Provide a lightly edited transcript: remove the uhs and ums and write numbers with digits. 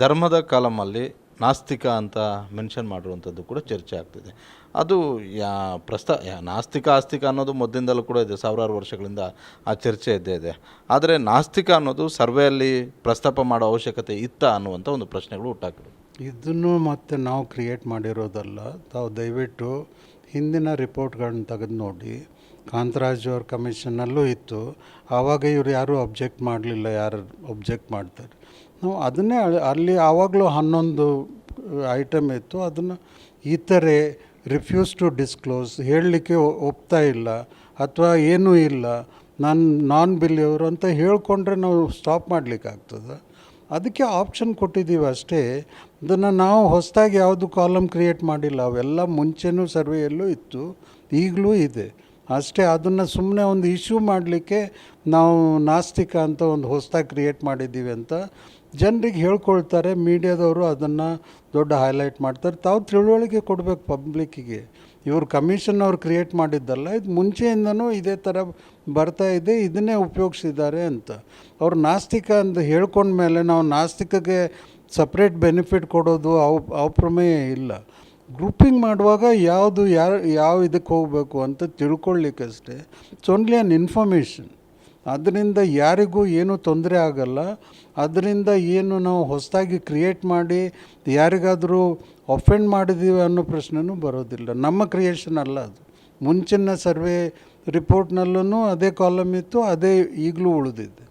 ಧರ್ಮದ ಕಾಲಮಲ್ಲಿ ನಾಸ್ತಿಕ ಅಂತ ಮೆನ್ಷನ್ ಮಾಡಿರುವಂಥದ್ದು ಕೂಡ ಚರ್ಚೆ ಆಗ್ತಿದೆ. ಅದು ನಾಸ್ತಿಕ ಆಸ್ತಿಕ ಅನ್ನೋದು ಮೊದಲಿಂದಲೂ ಕೂಡ ಇದೆ, ಸಾವಿರಾರು ವರ್ಷಗಳಿಂದ ಆ ಚರ್ಚೆ ಇದ್ದೇ ಇದೆ. ಆದರೆ ನಾಸ್ತಿಕ ಅನ್ನೋದು ಸರ್ವೆಯಲ್ಲಿ ಪ್ರಸ್ತಾಪ ಮಾಡೋ ಅವಶ್ಯಕತೆ ಇತ್ತಾ ಅನ್ನುವಂಥ ಒಂದು ಪ್ರಶ್ನೆಗಳು ಹುಟ್ಟಾಕಿದೆ. ಇದನ್ನು ಮತ್ತೆ ನಾವು ಕ್ರಿಯೇಟ್ ಮಾಡಿರೋದಲ್ಲ. ತಾವು ದಯವಿಟ್ಟು ಹಿಂದಿನ ರಿಪೋರ್ಟ್ಗಳನ್ನ ತೆಗೆದು ನೋಡಿ. ಕಾಂತರಾಜ್ ಅವ್ರ ಕಮಿಷನಲ್ಲೂ ಇತ್ತು, ಆವಾಗ ಇವ್ರು ಯಾರೂ ಅಬ್ಜೆಕ್ಟ್ ಮಾಡಲಿಲ್ಲ. ಯಾರು ಅಬ್ಜೆಕ್ಟ್ ಮಾಡ್ತಾರೆ, ನಾವು ಅದನ್ನೇ ಅಲ್ಲಿ ಆವಾಗಲೂ 11 ಐಟಮ್ ಇತ್ತು. ಅದನ್ನು ಈ ಥರ ರಿಫ್ಯೂಸ್ ಟು ಡಿಸ್ಕ್ಲೋಸ್, ಹೇಳಲಿಕ್ಕೆ ಒಪ್ತಾ ಇಲ್ಲ ಅಥವಾ ಏನೂ ಇಲ್ಲ, ನಾನು ನಾನ್ ಬಿಲಿಯವರು ಅಂತ ಹೇಳ್ಕೊಂಡ್ರೆ ನಾವು ಸ್ಟಾಪ್ ಮಾಡಲಿಕ್ಕಾಗ್ತದೆ. ಅದಕ್ಕೆ ಆಪ್ಷನ್ ಕೊಟ್ಟಿದ್ದೀವಿ ಅಷ್ಟೇ. ಅದನ್ನು ನಾವು ಹೊಸದಾಗಿ ಯಾವುದು ಕಾಲಮ್ ಕ್ರಿಯೇಟ್ ಮಾಡಿಲ್ಲ. ಅವೆಲ್ಲ ಮುಂಚೆನೂ ಸರ್ವೆಯಲ್ಲೂ ಇತ್ತು, ಈಗಲೂ ಇದೆ ಅಷ್ಟೇ. ಅದನ್ನು ಸುಮ್ಮನೆ ಒಂದು ಇಶ್ಯೂ ಮಾಡಲಿಕ್ಕೆ ನಾವು ನಾಸ್ತಿಕ ಅಂತ ಒಂದು ಹೊಸದಾಗಿ ಕ್ರಿಯೇಟ್ ಮಾಡಿದ್ದೀವಿ ಅಂತ ಜನರಿಗೆ ಹೇಳ್ಕೊಳ್ತಾರೆ. ಮೀಡಿಯಾದವರು ಅದನ್ನು ದೊಡ್ಡ ಹೈಲೈಟ್ ಮಾಡ್ತಾರೆ. ತಾವು ತಿಳುವಳಿಕೆ ಕೊಡಬೇಕು ಪಬ್ಲಿಕ್ಕಿಗೆ. ಇವರು ಕಮಿಷನ್ ಅವ್ರು ಕ್ರಿಯೇಟ್ ಮಾಡಿದ್ದಲ್ಲ, ಇದು ಮುಂಚೆಯಿಂದನೂ ಇದೇ ಥರ ಬರ್ತಾ ಇದೆ, ಇದನ್ನೇ ಉಪಯೋಗಿಸಿದ್ದಾರೆ ಅಂತ. ಅವ್ರು ನಾಸ್ತಿಕ ಅಂತ ಹೇಳ್ಕೊಂಡ್ಮೇಲೆ ನಾವು ನಾಸ್ತಿಕಗೆ ಸಪ್ರೇಟ್ ಬೆನಿಫಿಟ್ ಕೊಡೋದು ಅಪ್ರಮೇಯ ಇಲ್ಲ. ಗ್ರೂಪಿಂಗ್ ಮಾಡುವಾಗ ಯಾವ ಇದಕ್ಕೆ ಹೋಗಬೇಕು ಅಂತ ತಿಳ್ಕೊಳ್ಳಿಕ್ಕಷ್ಟೇ. It's only an information. ಅದರಿಂದ ಯಾರಿಗೂ ಏನೂ ತೊಂದರೆ ಆಗಲ್ಲ. ಅದರಿಂದ ಏನು ನಾವು ಹೊಸದಾಗಿ ಕ್ರಿಯೇಟ್ ಮಾಡಿ ಯಾರಿಗಾದರೂ ಅಫೆಂಡ್ ಮಾಡಿದ್ದೀವಿ ಅನ್ನೋ ಪ್ರಶ್ನೆನೂ ಬರೋದಿಲ್ಲ. ನಮ್ಮ ಕ್ರಿಯೇಷನ್ ಅಲ್ಲ ಅದು. ಮುಂಚಿನ ಸರ್ವೆ ರಿಪೋರ್ಟ್ನಲ್ಲೂ ಅದೇ ಕಾಲಮ್ ಇತ್ತು, ಅದೇ ಈಗಲೂ ಉಳಿದಿದೆ.